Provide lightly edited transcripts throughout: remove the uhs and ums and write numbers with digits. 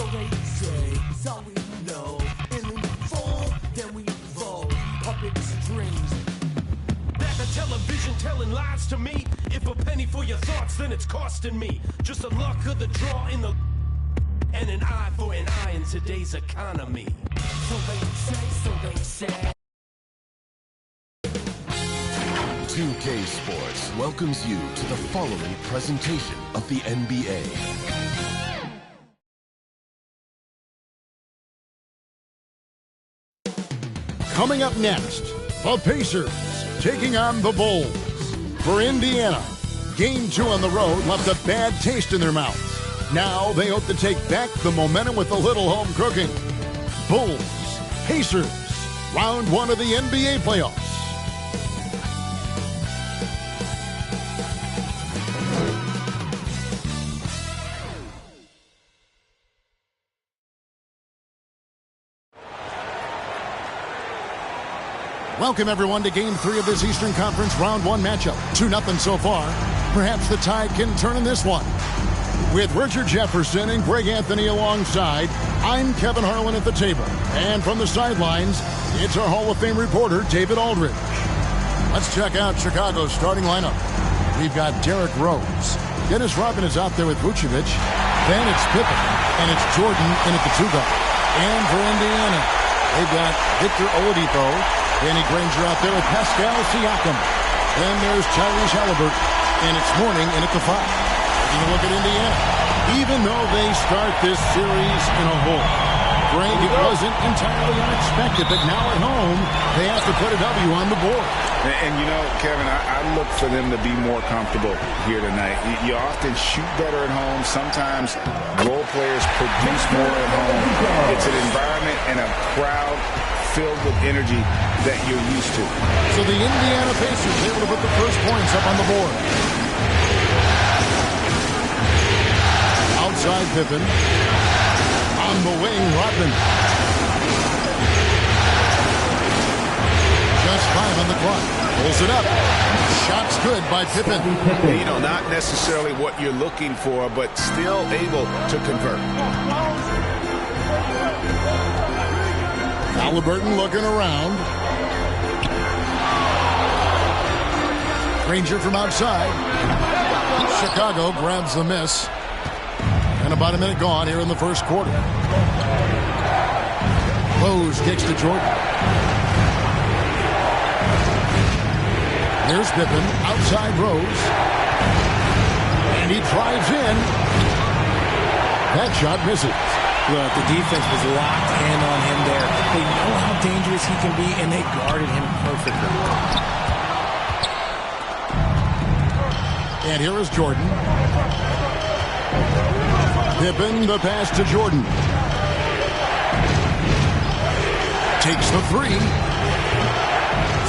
So they say, so we know. And when we fall, then we evolve. Puppet strings. That the television telling lies to me. If a penny for your thoughts, then it's costing me. Just the luck of the draw in the... And an eye for an eye in today's economy. So they say. 2K Sports welcomes you to the following presentation of the NBA. Coming up next, the Pacers taking on the Bulls. For Indiana, Game 2 on the road left a bad taste in their mouths. Now they hope to take back the momentum with a little home cooking. Bulls, Pacers, round 1 of the NBA playoffs. Welcome, everyone, to Game 3 of this Eastern Conference Round 1 matchup. 2-0 so far. Perhaps the tide can turn in this one. With Richard Jefferson and Greg Anthony alongside, I'm Kevin Harlan at the table. And from the sidelines, it's our Hall of Fame reporter, David Aldridge. Let's check out Chicago's starting lineup. We've got Derrick Rose. Dennis Rodman is out there with Vucevic. Then it's Pippen, and it's Jordan in at the 2-guard. And for Indiana, they've got Victor Oladipo. Danny Granger out there with Pascal Siakam. Then there's Tyrese Haliburton. And it's Mourning in at the 5. Taking a look at Indiana. Even though they start this series in a hole, Greg, it wasn't entirely unexpected, but now at home, they have to put a W on the board. And you know, Kevin, I look for them to be more comfortable here tonight. You often shoot better at home. Sometimes role players produce more at home. It's an environment and a crowd filled with energy that you're used to. So the Indiana Pacers able to put the first points up on the board. Outside Pippen. On the wing, Rodman. Just 5 on the clock. Pulls it up. Shot's good by Pippen. You know, not necessarily what you're looking for, but still able to convert. Haliburton looking around. Granger from outside. Chicago grabs the miss. And about a minute gone here in the first quarter. Rose kicks to Jordan. There's Pippen. Outside Rose. And he drives in. That shot misses. Look, the defense was locked in on him there. They know how dangerous he can be, and they guarded him perfectly. And here is Jordan. Pippen, the pass to Jordan. Takes the 3.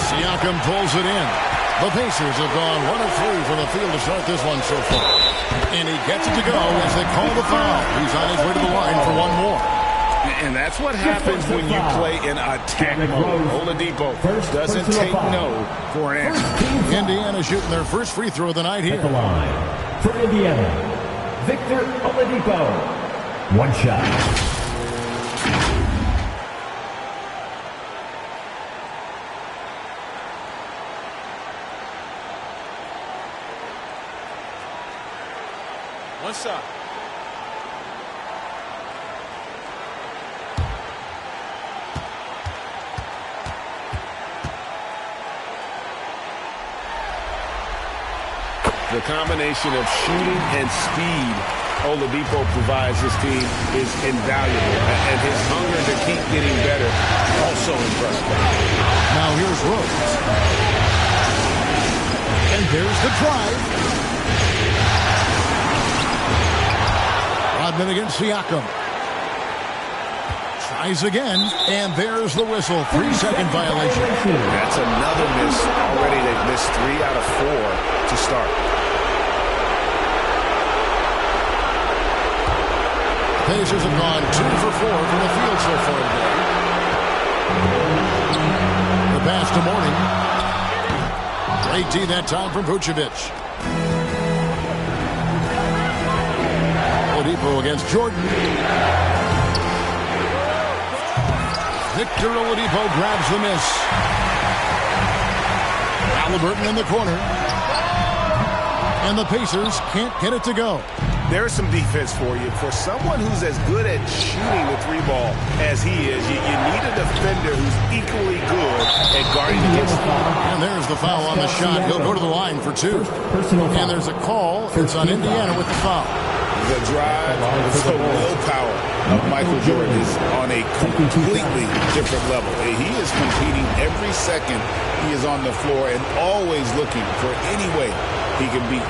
Siakam pulls it in. The Pacers have gone 1 of 3 from the field to start this one so far. And he gets it to go as they call the foul. He's on his way to the line for one more. And that's what happens when you play in attack mode. Oladipo doesn't take no for an answer. Indiana shooting their first free throw of the night here. At the line for Indiana, Victor Oladipo. One shot. What's up? The combination of shooting and speed Oladipo provides his team is invaluable. And his hunger to keep getting better also impressive. Now here's Rose. And there's the drive. Rodman against Siakam. Tries again, and there's the whistle. 3-second violation. That's another miss. Already they've missed 3 out of 4 to start. Pacers have gone 2 for 4 from the field so far today. The pass to Mourning. Great D that time from Vucevic. Oladipo against Jordan. Victor Oladipo grabs the miss. Halliburton in the corner. And the Pacers can't get it to go. There's some defense for you. For someone who's as good at shooting the three ball as he is, you need a defender who's equally good at guarding against him. And there's the foul on the shot. He'll go to the line for two. And there's a call. It's on Indiana with the foul. The drive, the willpower of Michael Jordan is on a completely different level. He is competing every second he is on the floor and always looking for any way he can beat.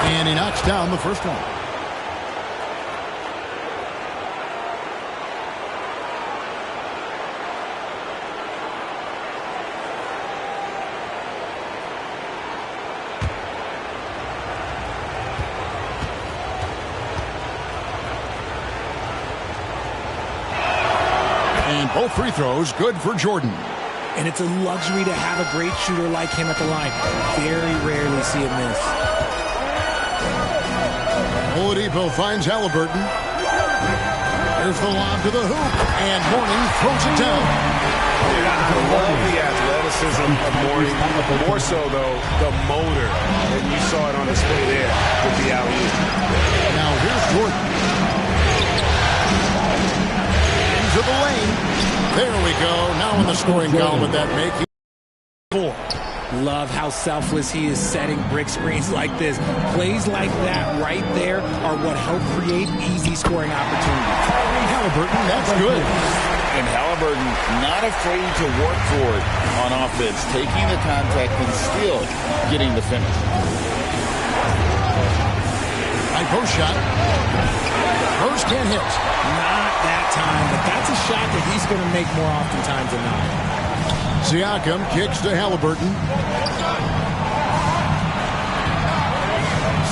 And he knocks down the first one. And both free throws good for Jordan. And it's a luxury to have a great shooter like him at the line. Very rarely see him miss. Oladipo finds Halliburton. There's the lob to the hoop. And Mourning throws it down. I love the athleticism of Mourning. More so, though, the motor. And you saw it on display there with the alley-oop. Now here's Jordan. Into the lane. There we go. Now in the scoring column at that make. Four. Love how selfless he is setting brick screens like this. Plays like that right there are what help create easy scoring opportunities. Halliburton, that's good. And Halliburton not afraid to work for it on offense, taking the contact and still getting the finish. High post shot. Rose can't hit. Not that time, but that's a shot that he's going to make more oftentimes than not. Siakam kicks to Halliburton.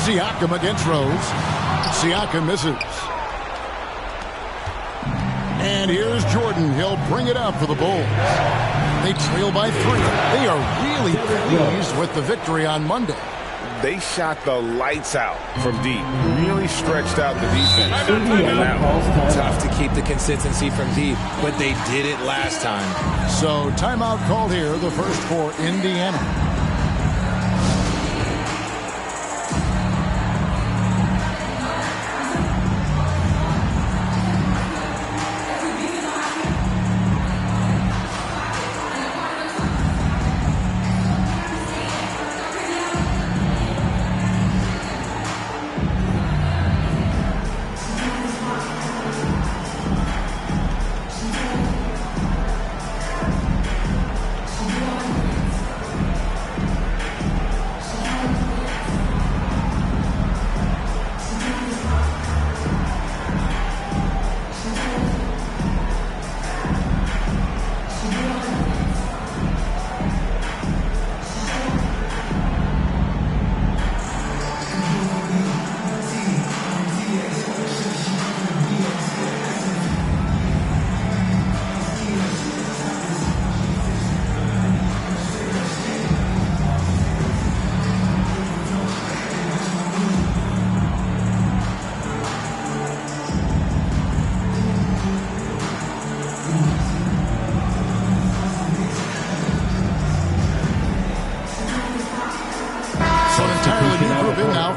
Siakam against Rose. Siakam misses. And here's Jordan. He'll bring it up for the Bulls. They trail by 3. They are really pleased with the victory on Monday. They shot the lights out from deep. Really stretched out the defense. Tough to keep the consistency from deep, but they did it last time. So timeout called here, the first for Indiana.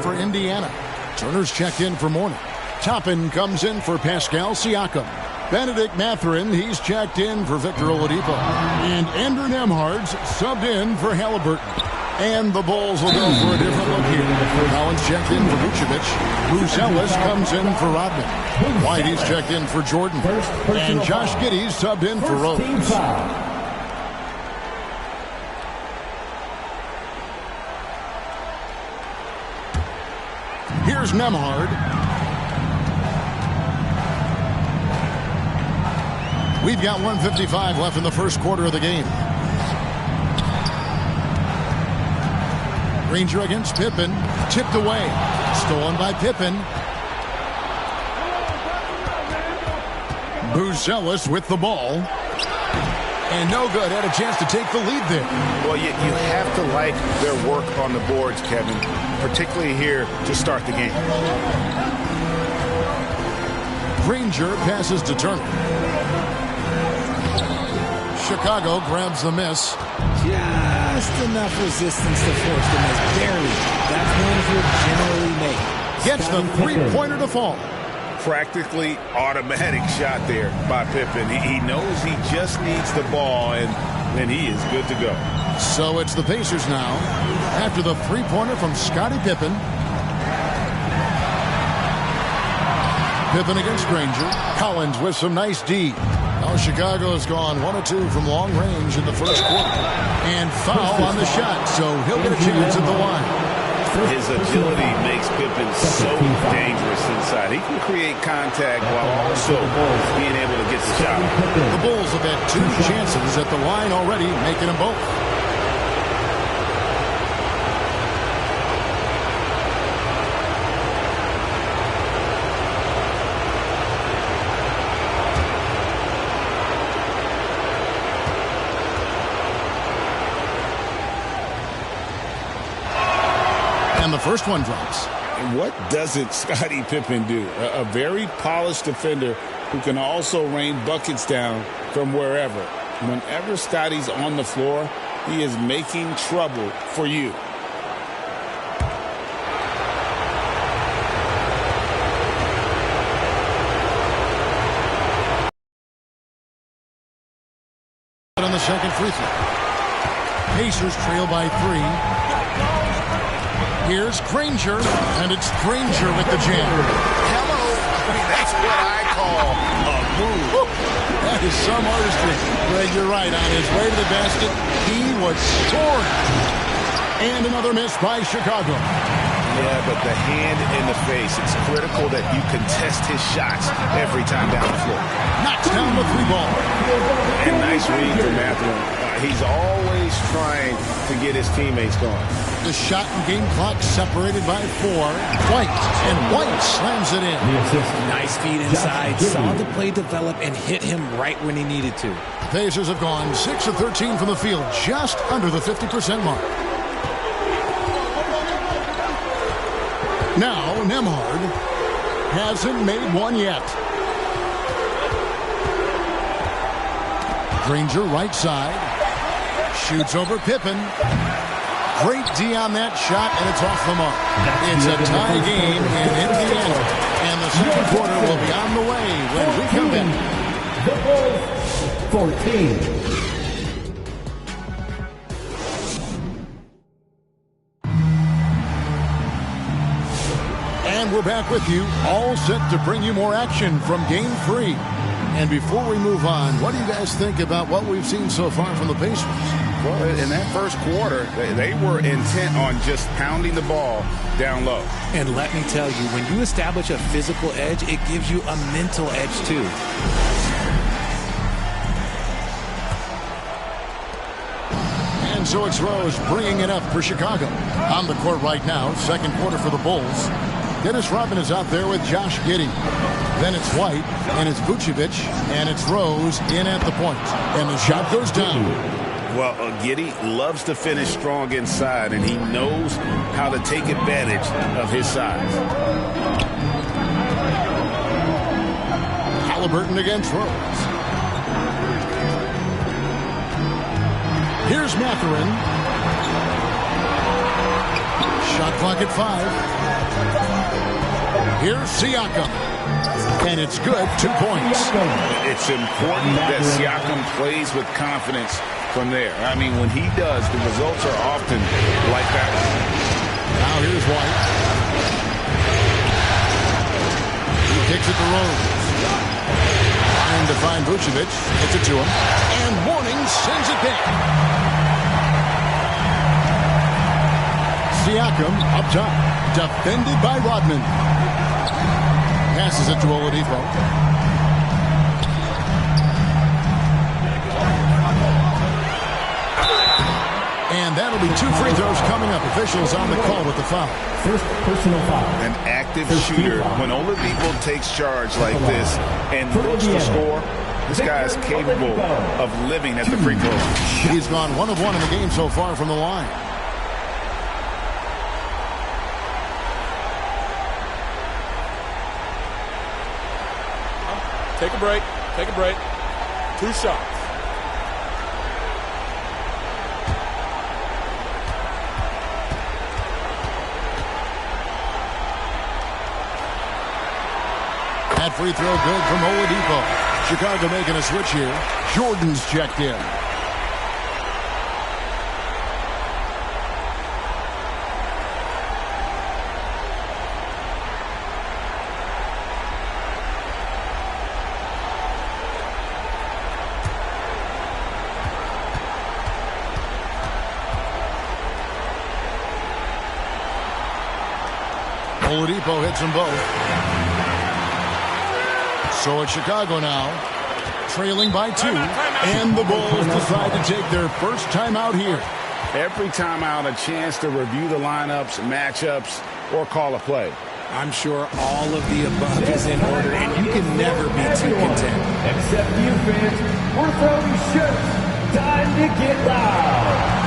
For Indiana. Turner's checked in for Mourning. Toppin comes in for Pascal Siakam. Benedict Mathurin, he's checked in for Victor Oladipo. And Andrew Nembhard's subbed in for Halliburton. And the Bulls will go for a different look here. Collins checked in for Vucevic. Bruce Ellis comes in for Rodman. Whitey's checked in for Jordan. And Josh Giddey's subbed in for Rose. Here's Nembhard. We've got 1:55 left in the first quarter of the game. Granger against Pippen. Tipped away. Stolen by Pippen. Buzelis with the ball. And no good. Had a chance to take the lead there. Well, you have to like their work on the boards, Kevin, particularly here to start the game. Granger passes to Turner. Chicago grabs the miss. Just enough resistance to force the miss. Barely. That's one he'll generally make. Gets the three-pointer to fall. Practically automatic shot there by Pippen. He knows he just needs the ball, and then he is good to go. So it's the Pacers now. After the three-pointer from Scottie Pippen. Pippen against Granger. Collins with some nice D. Now Chicago's gone 1 of 2 from long range in the first quarter. And foul on the shot, so he'll get a chance at the line. His agility makes Pippen so dangerous inside. He can create contact while also being able to get the shot. The Bulls have had 2 chances at the line already, making them both. And the first one drops. And what doesn't Scottie Pippen do? A very polished defender who can also rain buckets down from wherever. Whenever Scottie's on the floor, he is making trouble for you. On the second free throw. Pacers trail by 3. Here's Granger, and it's Granger with the jam. Hello. I mean, that's what I call a move. That is some artistry. Greg, you're right. On his way to the basket, he was soaring. And another miss by Chicago. Yeah, but the hand in the face, it's critical that you contest his shots every time down the floor. Knocks down the 3-ball. And nice read from Mathurin. He's always trying to get his teammates going. The shot and game clock separated by 4. White slams it in. Nice feed inside. Saw the play develop and hit him right when he needed to. The Pacers have gone 6 of 13 from the field, just under the 50% mark. Now, Nembhard hasn't made one yet. Granger right side. Shoots over Pippen. Great D on that shot, and it's off the mark. It's a tie game in Indiana. And the second quarter will be on the way when we come back. The Bulls, 14. And we're back with you, all set to bring you more action from Game 3. And before we move on, what do you guys think about what we've seen so far from the Pacers? Well, in that first quarter, they were intent on just pounding the ball down low. And let me tell you, when you establish a physical edge, it gives you a mental edge too. And so it's Rose bringing it up for Chicago. On the court right now, second quarter for the Bulls. Dennis Rodman is out there with Josh Giddey. Then it's White, and it's Vucevic, and it's Rose in at the point. And the shot goes down. Well, Giddey loves to finish strong inside, and he knows how to take advantage of his size. Halliburton against Rose. Here's Mathurin. Shot clock at 5. Here's Siakam. And it's good, 2 points. It's important that Siakam plays with confidence from there. I mean, when he does, the results are often like that. Now here's White. He kicks it to Rose. Trying to find Vucevic. Gets it to him. And Mourning sends it back. Siakam up top. Defended by Rodman. Passes it to Oladipo. And that'll be 2 free throws coming up. Officials on the call with the foul. First personal foul. An active First shooter. foul. When Oladipo takes charge like this and looks to score, this guy is capable of living at the free throw line. He's gone 1 of 1 in the game so far from the line. Take a break. Take a break. 2 shots. That free throw good from Oladipo. Chicago making a switch here. Jordan's checked in. Oladipo hits them both. So it's Chicago now, trailing by 2, and the Bulls decide to take their first timeout here. Every timeout, a chance to review the lineups, matchups, or call a play. I'm sure all of the above is in order, and you can never be too content. Except you fans, we're throwing shirts. Time to get loud.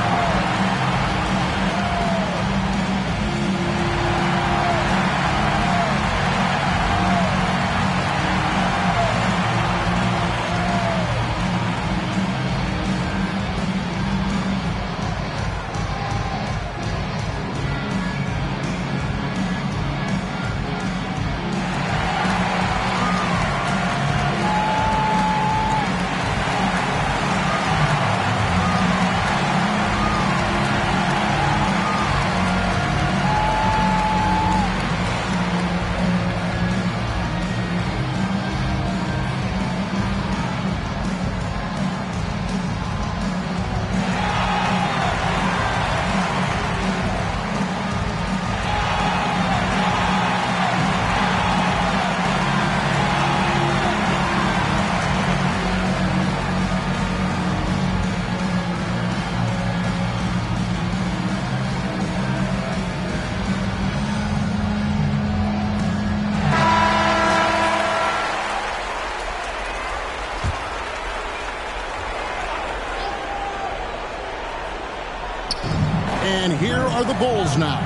And here are the Bulls now.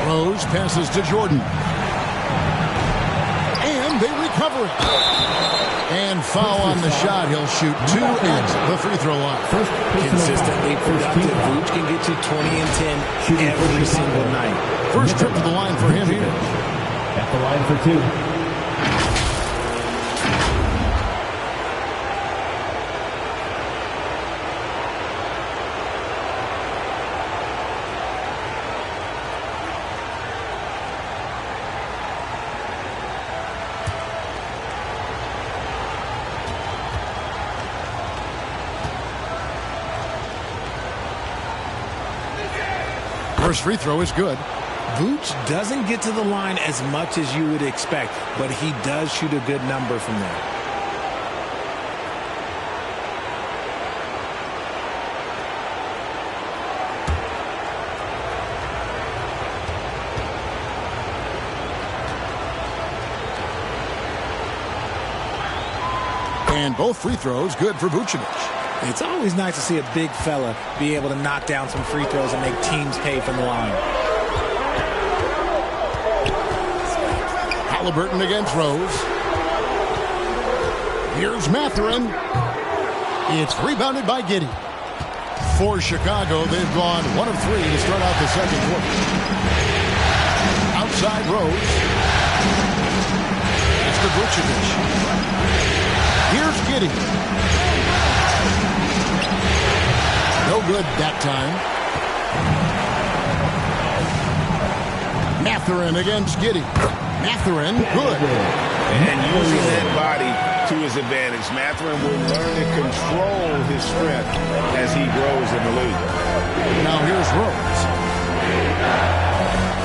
Rose passes to Jordan. And they recover it. And foul on the shot. He'll shoot 2 at the free throw line. Consistently productive. Vooch can get you 20 and 10 every single night. First trip to the line for him here. At the line for 2. First free throw is good. Vooch doesn't get to the line as much as you would expect, but he does shoot a good number from there. And both free throws good for Vucevic. It's always nice to see a big fella be able to knock down some free throws and make teams pay from the line. Halliburton against Rose. Here's Mathurin. It's rebounded by Giddey. For Chicago, they've gone 1 of 3 to start out the second quarter. Outside Rose. That's to Vucevic. Here's Giddey. No good that time. Mathurin against Giddey. Mathurin, good. And using that body to his advantage. Mathurin will learn to control his strength as he grows in the league. Now here's Rose.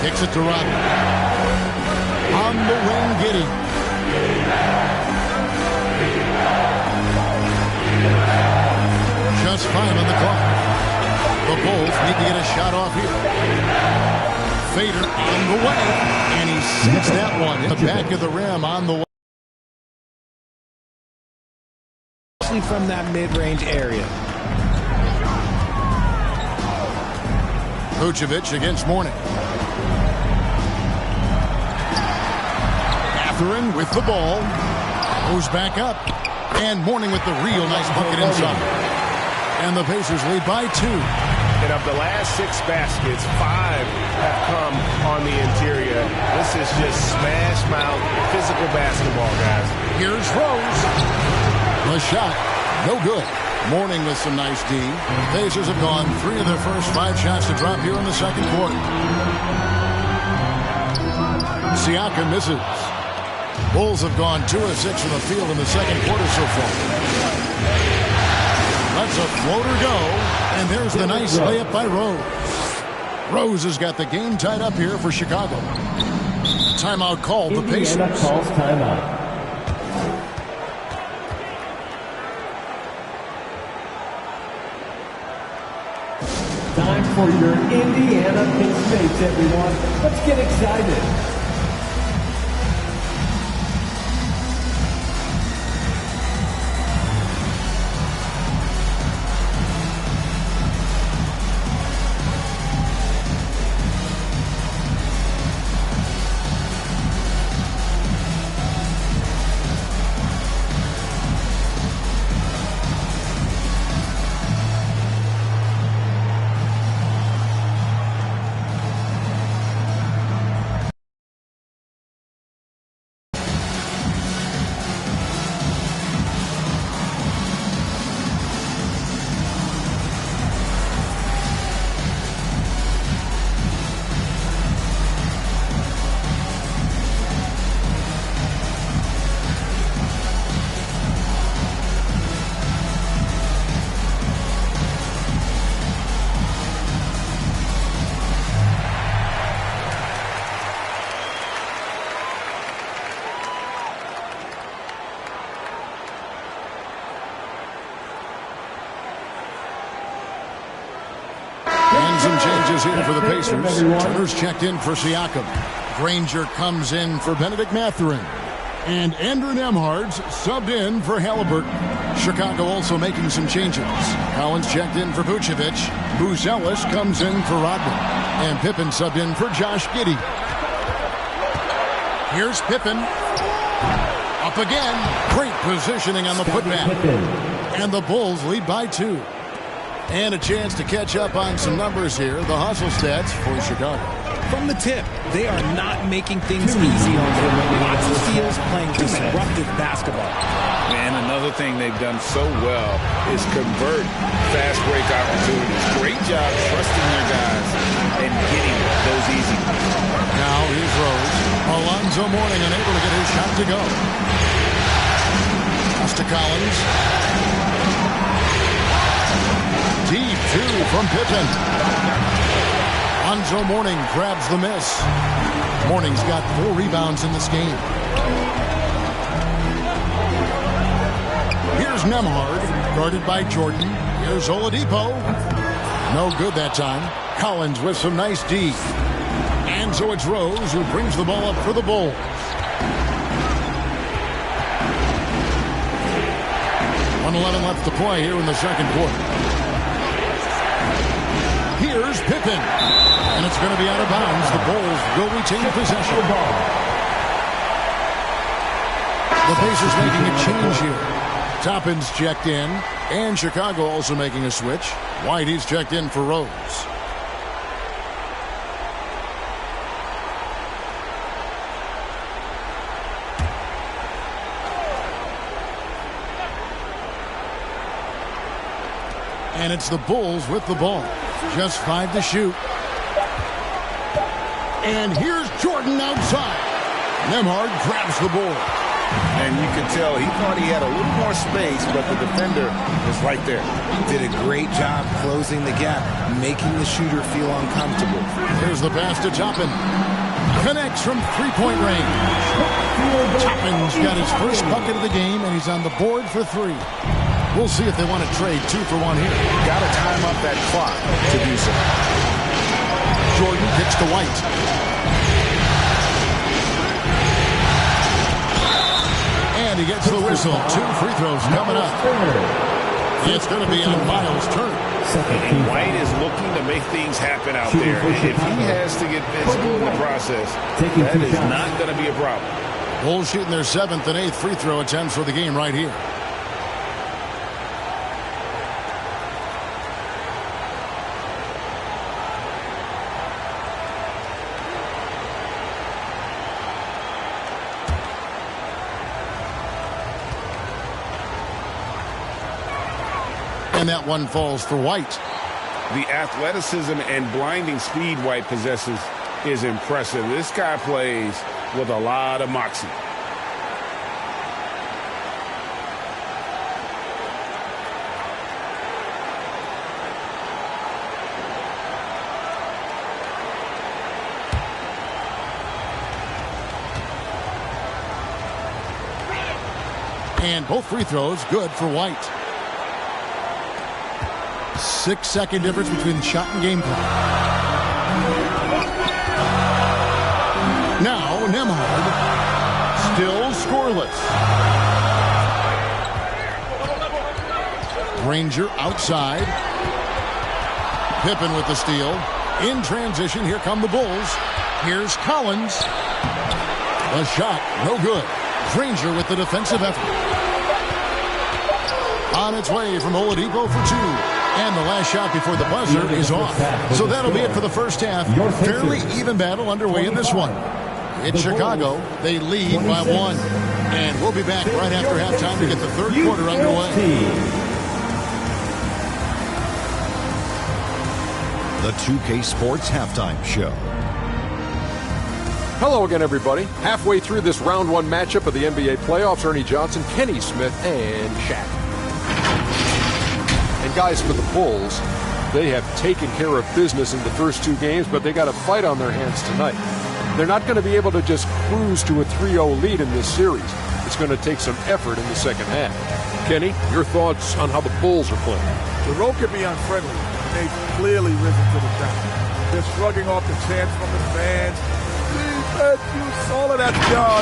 Kicks it to Rodney. On the wing, Giddey. Just 5 on the clock. The Bulls need to get a shot off here. Fader on the way, and he sinks that one in the back of the rim on the way. From that mid-range area. Vucevic against Mourning. Mathurin with the ball. Goes back up. And Mourning with the real nice bucket inside. And the Pacers lead by 2. And of the last 6 baskets, 5 have come on the interior. This is just smash mouth physical basketball, guys. Here's Rose. The shot, no good. Mourning with some nice D. The Pacers have gone 3 of their first 5 shots to drop here in the second quarter. Siakam misses. Bulls have gone 2 of 6 from the field in the second quarter so far. Lets a floater go, and there's the nice layup by Rose. Rose has got the game tied up here for Chicago. Timeout called the Pacers. Indiana calls timeout. Time for your Indiana Pin States, everyone. Let's get excited. Some changes here for the Pacers. Turner's checked in for Siakam. Granger comes in for Benedict Mathurin. And Andrew Nembhard's subbed in for Halliburton. Chicago also making some changes. Collins checked in for Vucevic. Buzelis comes in for Rodman. And Pippen subbed in for Josh Giddey. Here's Pippen. Up again. Great positioning on the putback. And the Bulls lead by 2. And a chance to catch up on some numbers here. The hustle stats for Chicago. From the tip, they are not making things easy on them. Lots of steals, playing disruptive basketball. Man, another thing they've done so well is convert fast break opportunities. Great job trusting their guys and getting those easy ones. Now here's Rose. Alonzo Mourning unable to get his shot to go. Pass to Collins. Deep 2 from Pippen. Alonzo Mourning grabs the miss. Mourning's got 4 rebounds in this game. Here's Nembhard, guarded by Jordan. Here's Oladipo. No good that time. Collins with some nice D. And so it's Rose who brings the ball up for the Bulls. .11 left to play here in the second quarter. Here's Pippen. And it's going to be out of bounds. The Bulls will retain possession. The Pacers making a change here. Toppin's checked in. And Chicago also making a switch. Whitey's checked in for Rose. And it's the Bulls with the ball. Just 5 to shoot. And here's Jordan outside. Nembhard grabs the ball. And you can tell he thought he had a little more space, but the defender is right there. Did a great job closing the gap, making the shooter feel uncomfortable. Here's the pass to Toppin. Connects from 3-point range. Toppin's got his first bucket of the game, and he's on the board for 3. We'll see if they want to trade 2 for 1 here. Got to time up that clock to do so. Jordan kicks to White. And he gets the whistle. 2 free throws coming up. It's going to be on Miles' turn. And White is looking to make things happen out there. If he has to get physical in the process, that is not going to be a problem. Bulls shooting their 7th and 8th free throw attempts for the game right here. And that one falls for White. The athleticism and blinding speed White possesses is impressive. This guy plays with a lot of moxie. And both free throws good for White. 6-second difference between shot and game clock. Now Nembhard, still scoreless. Granger outside. Pippen with the steal. In transition, here come the Bulls. Here's Collins. A shot, no good. Granger with the defensive effort. On its way from Oladipo for 2. And the last shot before the buzzer is off. So that'll be it for the first half. Fairly even battle underway in this one. In Chicago, they lead by 1. And we'll be back right after halftime to get the third quarter underway. The 2K Sports Halftime Show. Hello again, everybody. Halfway through this round 1 matchup of the NBA playoffs, Ernie Johnson, Kenny Smith, and Shaq. And guys, for the Bulls, they have taken care of business in the first 2 games, but they got a fight on their hands tonight. They're not going to be able to just cruise to a 3-0 lead in this series. It's going to take some effort in the second half. Kenny, your thoughts on how the Bulls are playing? The road can be unfriendly. They've clearly risen to the top. They're shrugging off the chants from the fans. All of that. No.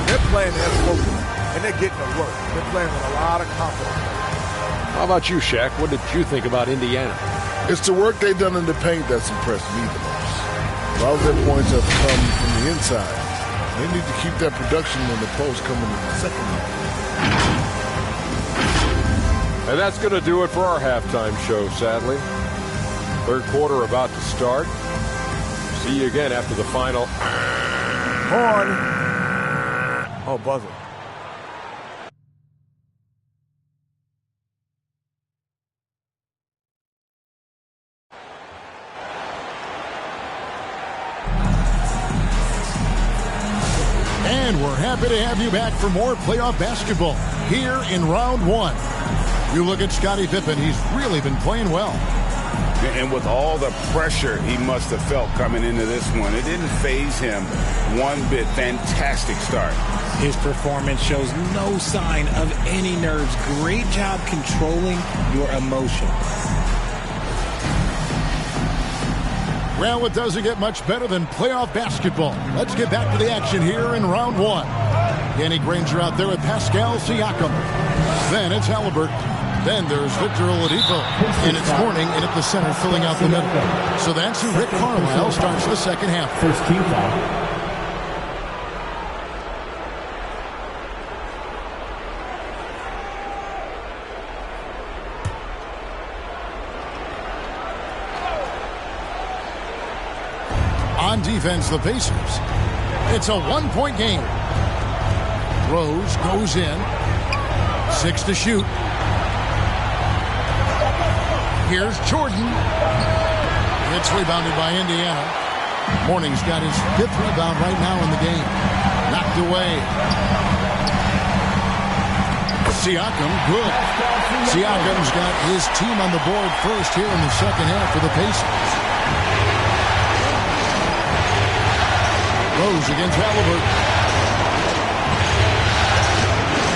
They're playing their focus, and they're getting to work. They're playing with a lot of confidence. How about you, Shaq? What did you think about Indiana? It's the work they've done in the paint that's impressed me the most. A lot of their points have come from the inside. They need to keep that production in the post coming in the second half. And that's going to do it for our halftime show, sadly. Third quarter about to start. See you again after the final. Horn. Oh, buzzer. And we're happy to have you back for more playoff basketball here in round 1. You look at Scottie Pippen, he's really been playing well. And with all the pressure he must have felt coming into this one, it didn't faze him one bit. Fantastic start. His performance shows no sign of any nerves. Great job controlling your emotions. Well, it doesn't get much better than playoff basketball. Let's get back to the action here in round 1. Danny Granger out there with Pascal Siakam. Then it's Halliburton. Then there's Victor Oladipo. And it's Mourning in at the center, filling out the middle. So that's who Rick Carlisle starts the second half. First team foul. On defense, the Pacers. It's a 1-point game. Rose goes in. 6 to shoot. Here's Jordan. It's rebounded by Indiana. Mourning's got his 5th rebound right now in the game. Knocked away. Siakam, good. Siakam's got his team on the board first here in the second half for the Pacers. Rose against Halliburton.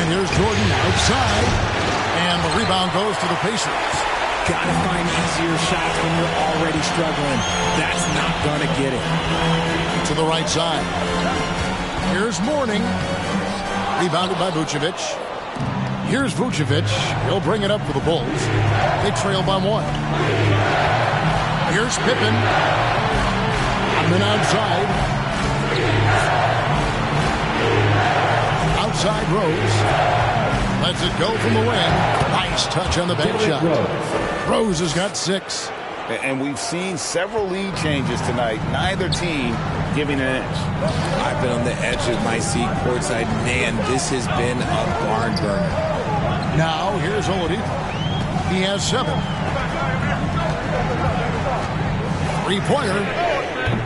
And here's Jordan outside. And the rebound goes to the Pacers. Got to find easier shots when you're already struggling. That's not going to get it. To the right side. Here's Mourning. Rebounded by Vucevic. Here's Vucevic. He'll bring it up for the Bulls. They trail by 1. Here's Pippen. And then outside. Outside Rose. Lets it go from the wing. Nice touch on the bench shot. Rose has got 6. And we've seen several lead changes tonight. Neither team giving an edge. I've been on the edge of my seat courtside. Man, this has been a barn burner. Now, here's Oladipo. He has 7. 3-pointer.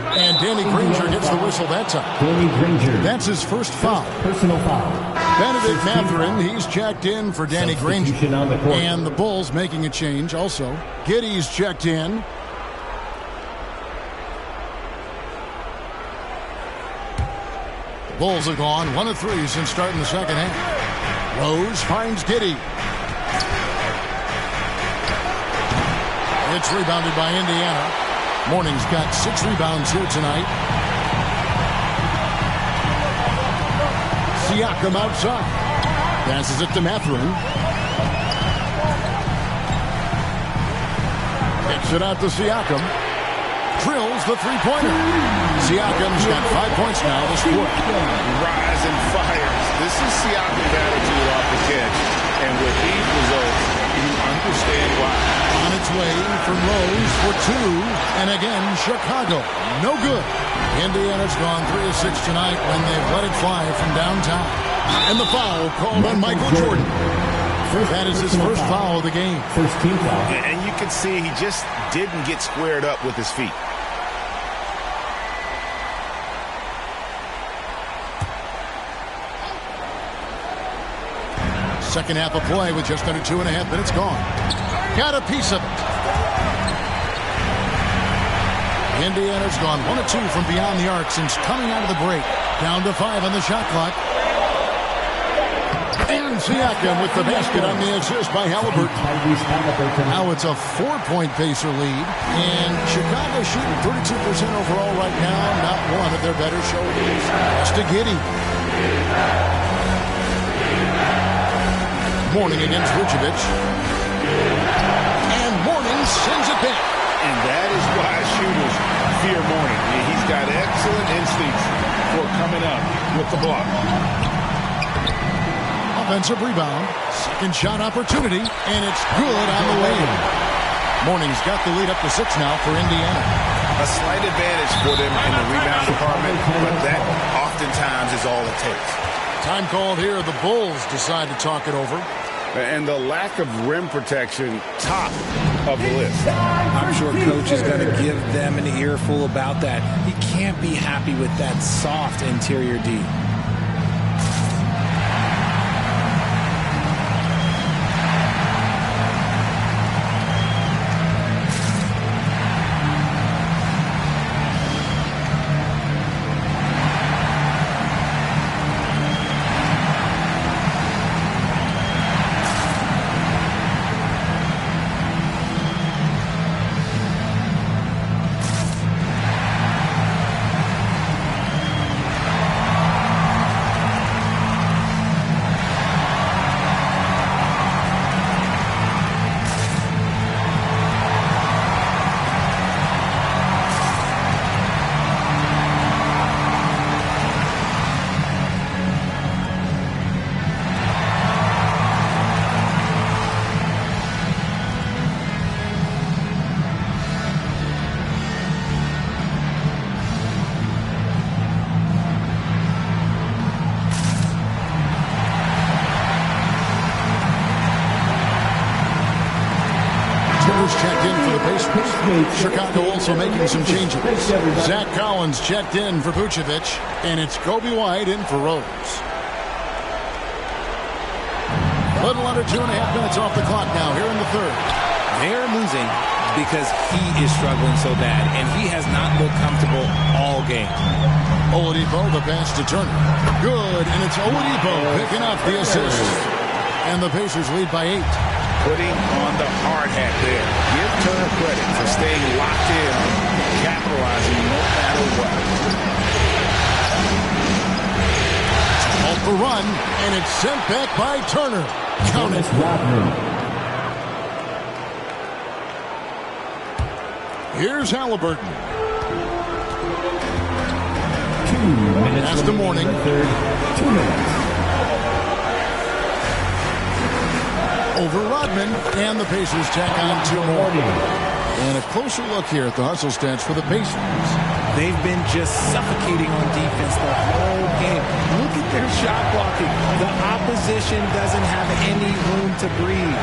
And Danny Granger gets the whistle that time. Danny Granger. That's his first foul. Personal foul. Benedict Mathurin, he's checked in for Danny Granger. And the Bulls making a change also. Giddey's checked in. The Bulls have gone 1 of 3 since starting the second half. Rose finds Giddey. It's rebounded by Indiana. Mourning's got 6 rebounds here tonight. Siakam outside. Passes it to Mathurin. Kicks it out to Siakam. Drills the 3-pointer. Siakam's got 5 points now this quarter. Rise and fires. This is Siakam's attitude off the catch. And with these results, you understand why. On its way from Rose for 2. And again, Chicago. No good. Indiana's gone 3 of 6 tonight when they've let it fly from downtown. And the foul called on Michael Jordan. That is his first foul of the game. First team foul. And you can see he just didn't get squared up with his feet. Second half of play with just under 2.5 minutes gone. Got a piece of it. Indiana's gone 1 of 2 from beyond the arc since coming out of the break. Down to 5 on the shot clock. And Siakam with the basket on the assist by Halliburton. Now it's a 4-point Pacer lead. And Chicago shooting 32% overall right now. Not one of their better shoulders. That's to Giddey. Mourning against Vucevic. And Mourning sends it back. And that is why shooters fear Mourning. He's got excellent instincts for coming up with the block. Offensive rebound. Second shot opportunity. And it's good on the way in. Mourning's got the lead up to 6 now for Indiana. A slight advantage for them in the rebound department, but that oftentimes is all it takes. Time called here. The Bulls decide to talk it over. And the lack of rim protection, top of the list. I'm sure coach is going to give them an earful about that. He can't be happy with that soft interior D. Checked in for the Pacers. Chicago also making some changes. Zach Collins checked in for Vucevic, and it's Kobe White in for Rose. A little under 2.5 minutes off the clock now here in the third. They're losing because he is struggling so bad, and he has not looked comfortable all game. Oladipo, the pass to Turner. Good, and it's Oladipo picking up the assist. And the Pacers lead by 8. Putting on the hard hat there. Give Turner credit for staying locked in, capitalizing no matter what. Off the run, and it's sent back by Turner. Count it. Here's Halliburton. 2 minutes. That's the morning. 2 minutes. Over Rodman, and the Pacers tack on 2 more. And a closer look here at the hustle stats for the Pacers. They've been just suffocating on defense the whole game. Look at their shot blocking. The opposition doesn't have any room to breathe.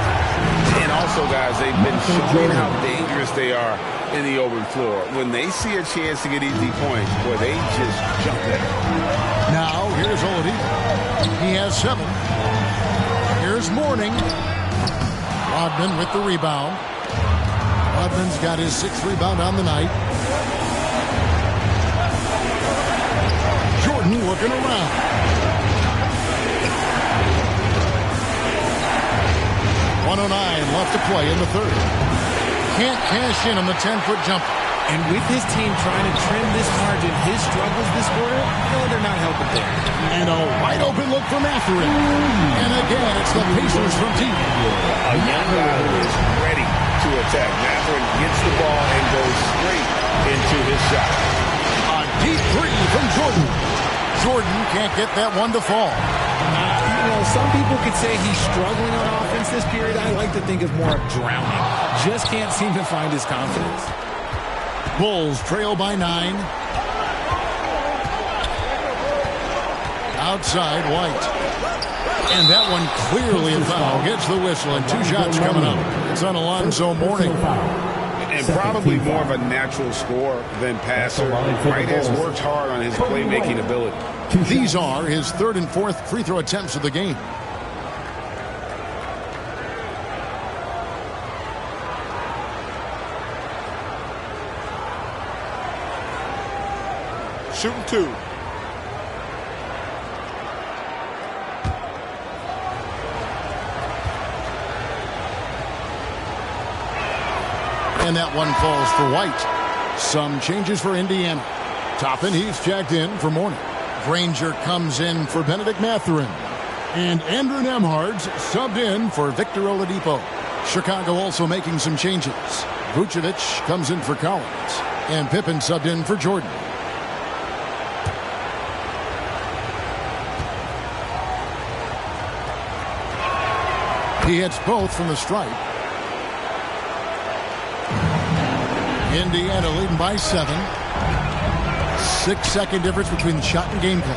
And also, guys, they've been showing how dangerous they are in the open floor. When they see a chance to get easy points, boy, they just jump at it. Now, here's Oladipo. He has 7. Here's Mourning. Rodman with the rebound. Rodman's got his 6th rebound on the night. Jordan looking around. .109 left to play in the 3rd. Can't cash in on the 10-foot jumper. And with his team trying to trim this margin, his struggles this quarter, they're not helping there. And a wide open look for Mathurin. And again, it's the Pacers from deep. A young guy who is ready to attack. Mathurin gets the ball and goes straight into his shot. A deep 3 from Jordan. Jordan can't get that one to fall. Some people could say he's struggling on offense this period. I like to think of more of drowning. Just can't seem to find his confidence. Bulls trail by 9. Outside, White. And that one clearly a foul. Gets the whistle, and 2 shots coming up. It's on Alonzo Mourning. And probably more of a natural scorer than passer. White has worked hard on his playmaking ability. These are his 3rd and 4th free throw attempts of the game. Shooting 2. And that one falls for White. Some changes for Indiana. Toppin, he's checked in for Mourning. Granger comes in for Benedict Mathurin. And Andrew Nembhard's subbed in for Victor Oladipo. Chicago also making some changes. Vucevic comes in for Collins. And Pippen subbed in for Jordan. He hits both from the stripe. Indiana leading by 7. 6-second difference between the shot and game clock.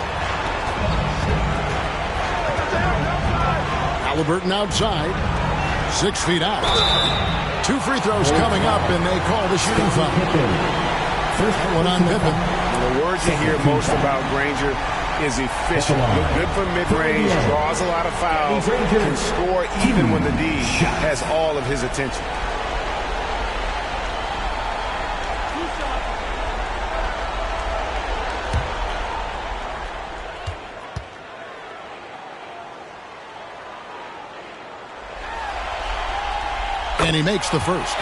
Halliburton outside. 6 feet out. 2 free throws coming up, and they call the shooting foul. First one on Pippen. The word you hear most about Granger is efficient. Good from mid-range, draws a lot of fouls, can score even when the D has all of his attention. And he makes the first.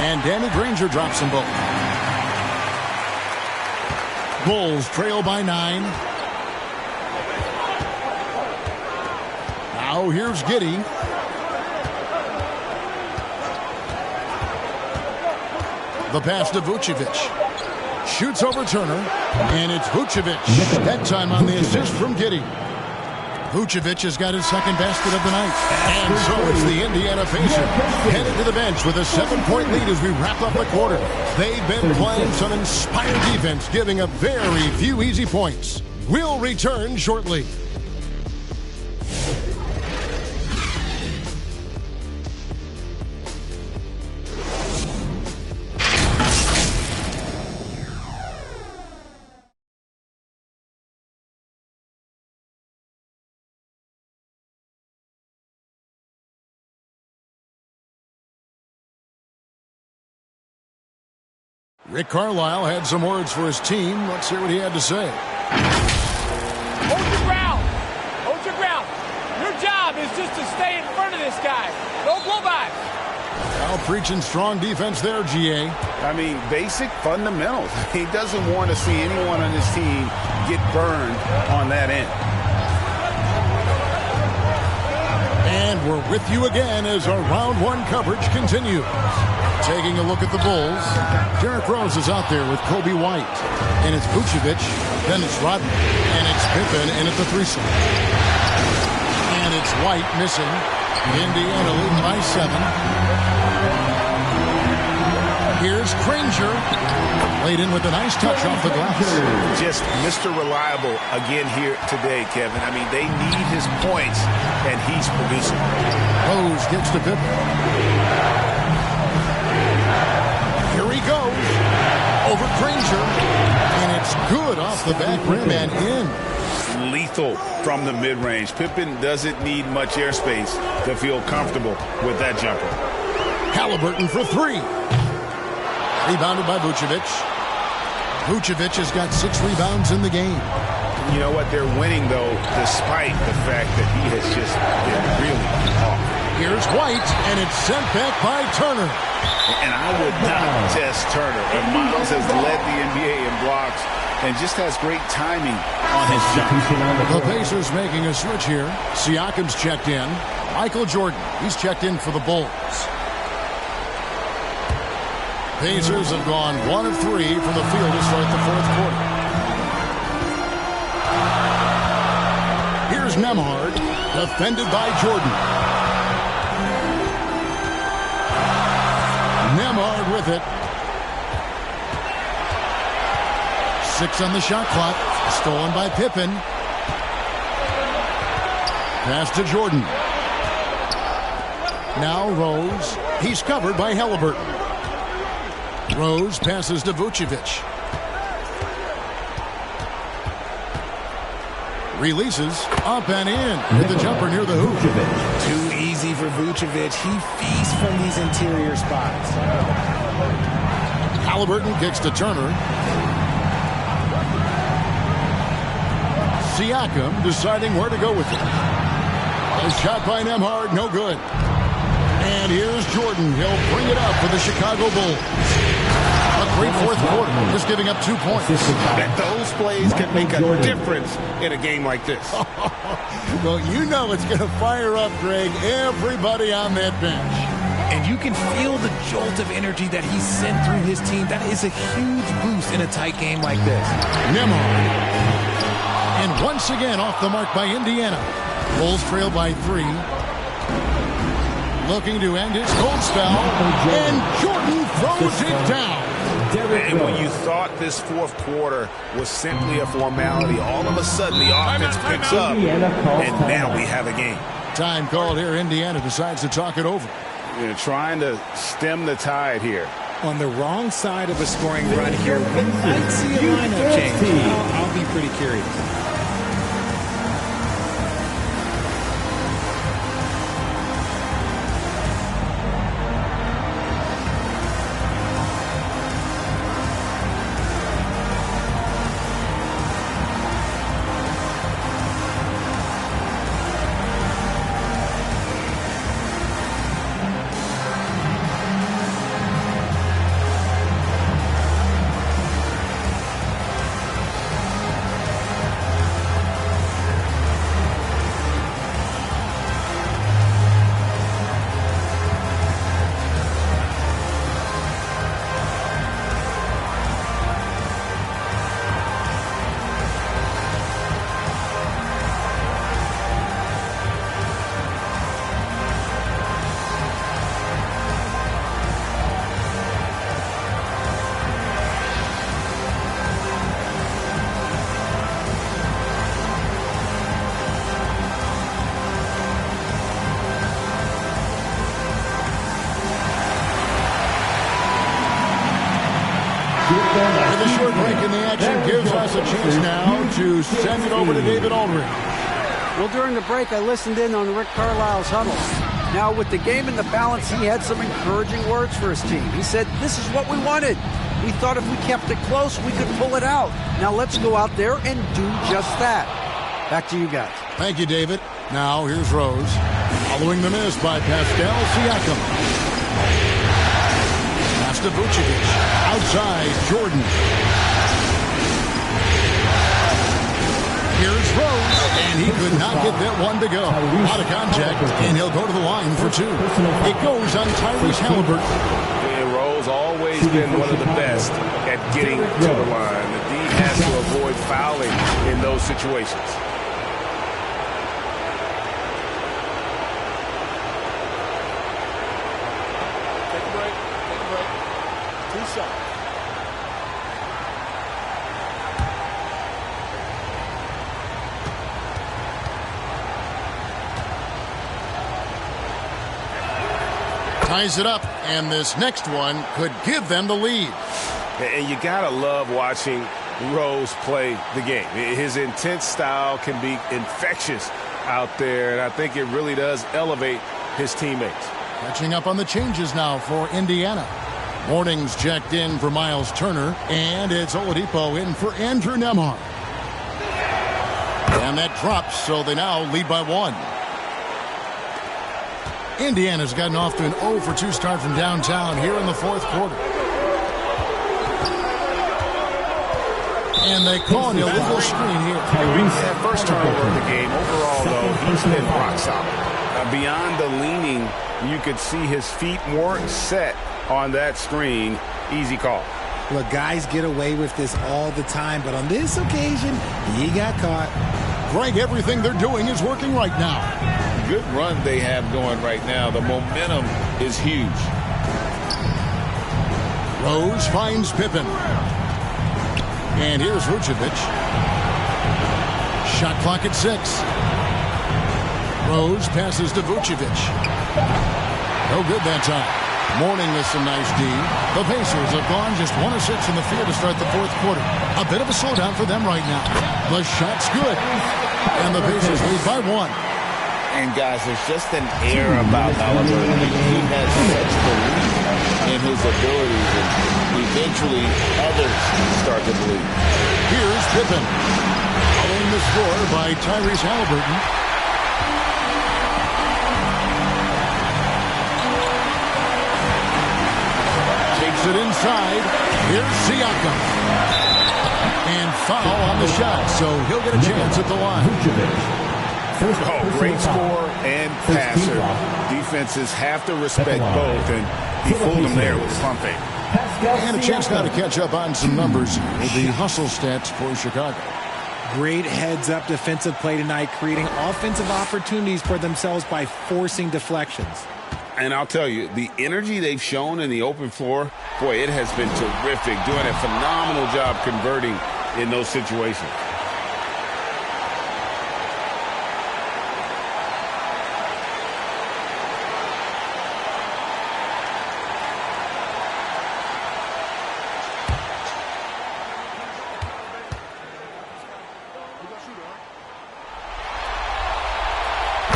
And Danny Granger drops them both. Bulls trail by 9. Now here's Giddey. The pass to Vucevic. Shoots over Turner. And it's Vucevic. That time on the assist from Giddey. Vucevic has got his 2nd basket of the night. And so it's the Indiana Pacers headed to the bench with a 7-point lead as we wrap up the quarter. They've been playing some inspired defense, giving up very few easy points. We'll return shortly. Rick Carlisle had some words for his team. Let's hear what he had to say. Hold your ground. Hold your ground. Your job is just to stay in front of this guy. Don't blow by. Now preaching strong defense there, GA. I mean, basic fundamentals. He doesn't want to see anyone on his team get burned on that end. And we're with you again as our round one coverage continues. Taking a look at the Bulls, Derrick Rose is out there with Kobe White. And it's Vucevic, then it's Rodman, and it's Pippen in at the 3 slot. And it's White missing. Indiana leading by 7. Here's Granger. Laid in with a nice touch off the glass. Just Mr. Reliable again here today, Kevin. I mean, they need his points, and he's producing. Rose gets to Pippen. Here he goes. Over Granger. And it's good off the back rim and in. Lethal from the mid-range. Pippen doesn't need much airspace to feel comfortable with that jumper. Halliburton for 3. Rebounded by Vucevic. Vucevic has got 6 rebounds in the game. You know what? They're winning, though, despite the fact that he has just been really off. Here's White, and it's sent back by Turner. And I would not test Turner. And Miles has led the NBA in blocks and just has great timing on his shot. The Pacers making a switch here. Siakam's checked in. Michael Jordan, he's checked in for the Bulls. Pacers have gone 1 of 3 from the field to start the 4th quarter. Here's Nembhard, defended by Jordan. Nembhard with it. 6 on the shot clock. Stolen by Pippen. Pass to Jordan. Now Rose. He's covered by Halliburton. Rose passes to Vucevic. Releases up and in with the jumper near the hoop. Too easy for Vucevic. He feasts from these interior spots. Halliburton kicks to Turner. Siakam deciding where to go with it. A shot by Nembhard, no good. And here's Jordan. He'll bring it up for the Chicago Bulls. A great 4th quarter, just giving up 2 points. Those plays can make a difference in a game like this. Well, you know it's going to fire up, Greg, everybody on that bench. And you can feel the jolt of energy that he sent through his team. That is a huge boost in a tight game like this. Nembhard. And once again off the mark by Indiana. Bulls trail by 3. Looking to end his cold spell. And Jordan throws it down. And when you thought this 4th quarter was simply a formality, all of a sudden the offense picks up, and now we have a game. Time called here. Indiana decides to talk it over. You're trying to stem the tide here. On the wrong side of a scoring run here, we might see a lineup change. I'll be pretty curious. With a short break in the action gives us a chance now to send it over to David Aldridge. Well, during the break, I listened in on Rick Carlisle's huddle. Now, with the game in the balance, he had some encouraging words for his team. He said, "This is what we wanted. We thought if we kept it close, we could pull it out. Now let's go out there and do just that." Back to you guys. Thank you, David. Now here's Rose. Following the miss by Pascal Siakam. Pass to Vucevic. Outside, Jordan. Here's Rose, and he could not get that one to go. Out of contact, and he'll go to the line for two. It goes on Tyrese Halliburton. And Rose always been one of the best at getting to the line. The D has to avoid fouling in those situations. Take a break. Take a break. 2 shots. Ties it up, and this next one could give them the lead. And you got to love watching Rose play the game. His intense style can be infectious out there, and I think it really does elevate his teammates. Catching up on the changes now for Indiana. Morning's checked in for Miles Turner, and it's Oladipo in for Andrew Nembhard. And that drops, so they now lead by 1. Indiana's gotten off to an 0-for-2 start from downtown here in the fourth quarter. And they call an illegal screen here. That first turnover of the game. Overall, though, he's been rock solid. Beyond the leaning, you could see his feet weren't set on that screen. Easy call. Look, guys get away with this all the time, but on this occasion, he got caught. Greg, everything they're doing is working right now. Good run they have going right now. The momentum is huge. Rose finds Pippen. And here's Vucevic. Shot clock at 6. Rose passes to Vucevic. No good that time. Mourning with some nice D. The Pacers have gone just 1 of 6 in the field to start the fourth quarter. A bit of a slowdown for them right now. The shot's good. And the Pacers lead by 1. And guys, there's just an air about Halliburton. He has such belief in his abilities, and eventually others start to believe. Here's Pippen. Following the score by Tyrese Halliburton. Takes it inside. Here's Siakam. And foul on the shot, so he'll get a chance at the line. Oh, great scorer and passer. Defenses have to respect both, and he fooled them there with pump fake. And a chance now to catch up on some numbers with the hustle stats for Chicago. Great heads-up defensive play tonight, creating offensive opportunities for themselves by forcing deflections. And I'll tell you, the energy they've shown in the open floor, boy, it has been terrific, doing a phenomenal job converting in those situations.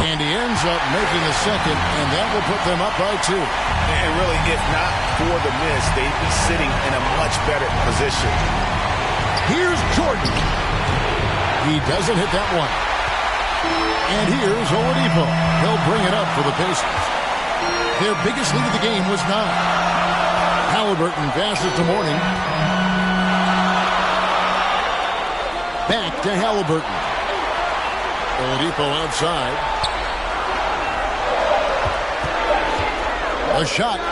And he ends up making a second, and that will put them up by 2. And really, if not for the miss, they'd be sitting in a much better position. Here's Jordan. He doesn't hit that one. And here's Oladipo. He'll bring it up for the Pacers. Their biggest lead of the game was 9. Halliburton passes to Mourning. Back to Halliburton. Oladipo outside. A shot.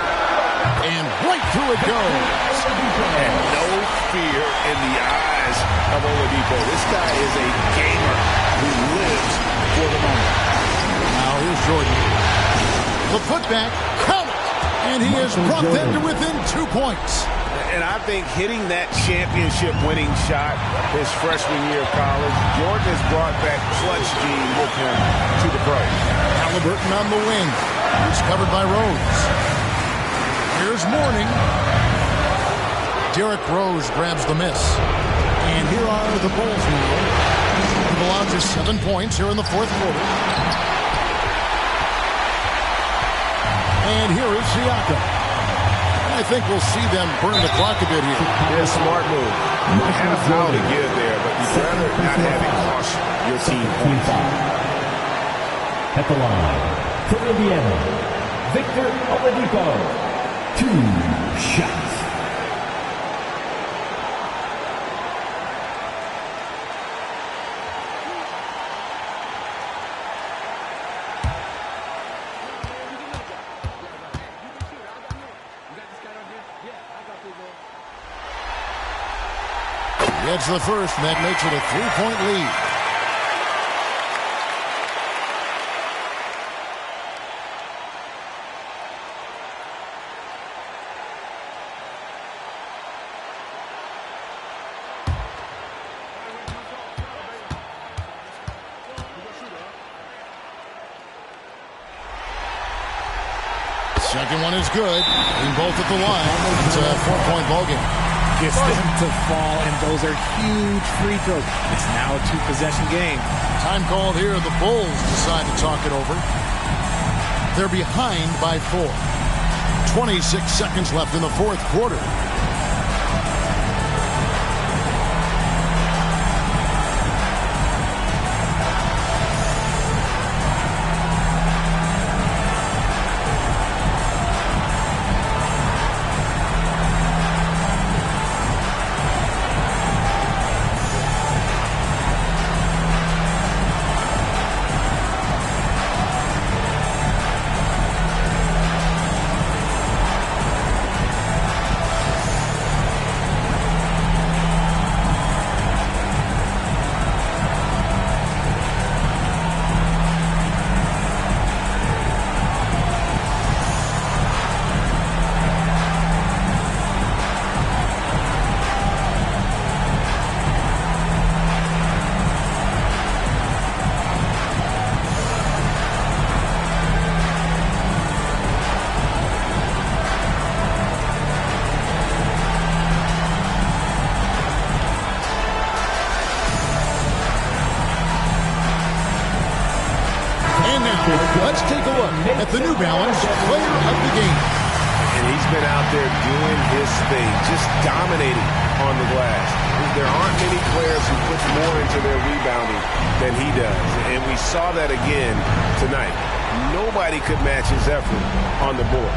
And right through it goes. And no fear in the eyes of Oladipo. This guy is a gamer who lives for the moment. Now here's Jordan. The putback. Count it. And he has brought them to within 2 points. And I think hitting that championship-winning shot his freshman year of college, Jordan has brought that clutch gene with him to the pros. Halliburton on the wing. He's covered by Rose. Here's Mourning. Derrick Rose grabs the miss. And here are the Bulls now. They've allowed just 7 points here in the fourth quarter. And here is Siakam. I think we'll see them burn the clock a bit here. Yeah, smart move. You had a foul to give there, but you'd rather not have it cost your team points. At the line, from Indiana, Victor Oladipo. 2 shots. Gets the first, and that makes it a 3-point lead. Second one is good. In both at the line. It's a 4-point ball game. Gets them to fall, and those are huge free throws. It's now a 2-possession game. Time called here. The Bulls decide to talk it over. They're behind by 4. 26 seconds left in the fourth quarter. Let's take a look at the New Balance Player of the Game. And he's been out there doing his thing, just dominating on the glass. There aren't many players who put more into their rebounding than he does. And we saw that again tonight. Nobody could match his effort on the board.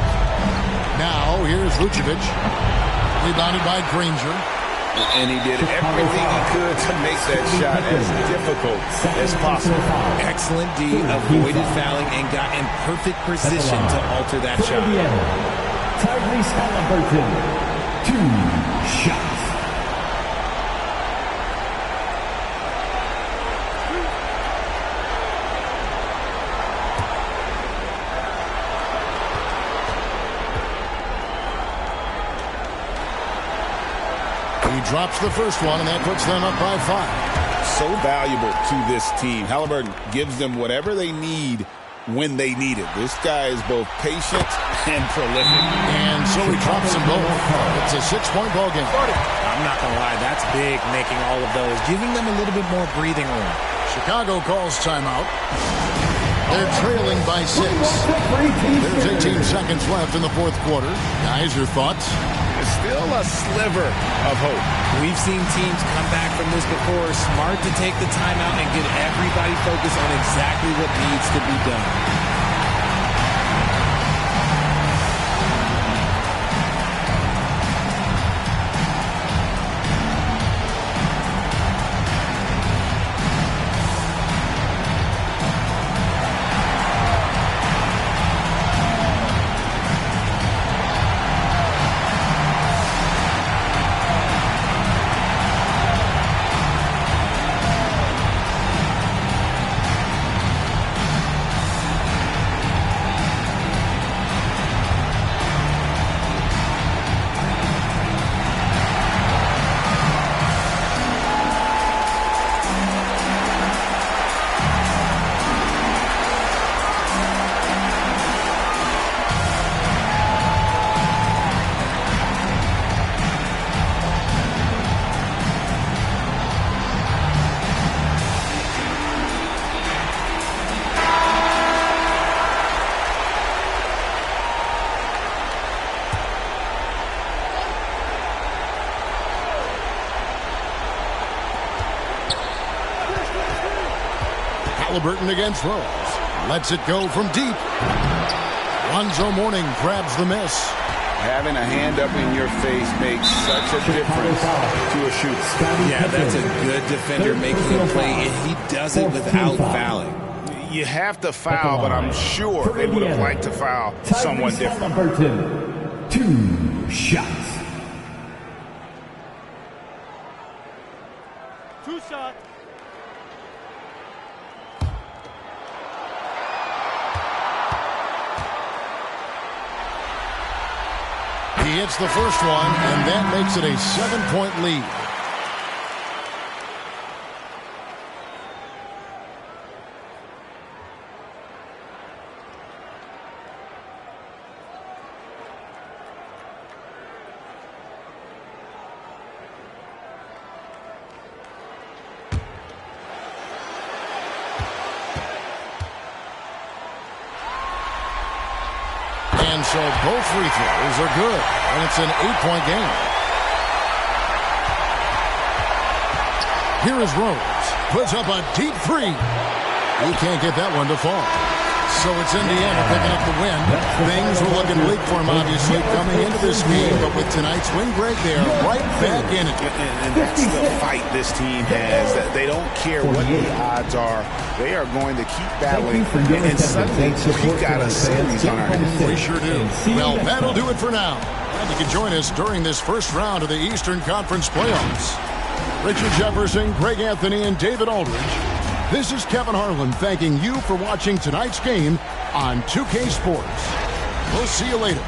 Now, here's Vucevic. Rebounded by Granger. And he did everything he could to make that shot as difficult as possible. Excellent D, avoided fouling and got in perfect position to alter that shot. Tyrese Haliburton, 2 shots. Drops the first one, and that puts them up by 5. So valuable to this team. Haliburton gives them whatever they need when they need it. This guy is both patient and prolific. And so he drops them both. It's a 6-point ball game. I'm not going to lie, that's big, making all of those, giving them a little bit more breathing room. Chicago calls timeout. They're trailing by 6. There's 18 seconds left in the fourth quarter. Guys, your thoughts? Still a sliver of hope. We've seen teams come back from this before. Smart to take the timeout and get everybody focused on exactly what needs to be done. Halliburton against Rose. Lets it go from deep. Lonzo Mourning grabs the miss. Having a hand up in your face makes such a difference to a shooter. Yeah, that's a good defender making a play, and he does it without fouling. You have to foul, but I'm sure they would have liked to foul someone different. Halliburton, 2 shots. 2 shots. He hits the first one, and that makes it a 7-point lead. And so both free throws are good, and it's an 8-point game. Here is Rose. Puts up a deep three. He can't get that one to fall. So it's Indiana picking up the win. Things were looking bleak for him, obviously, coming into this game. But with tonight's win, Greg, they are right back in it. And that's the fight this team has. That they don't care what the odds are. They are going to keep battling. And suddenly, we've got a series on our hands. We sure do. Well, that'll do it for now. And you can join us during this first round of the Eastern Conference playoffs. Richard Jefferson, Greg Anthony, and David Aldridge. This is Kevin Harlan thanking you for watching tonight's game on 2K Sports. We'll see you later.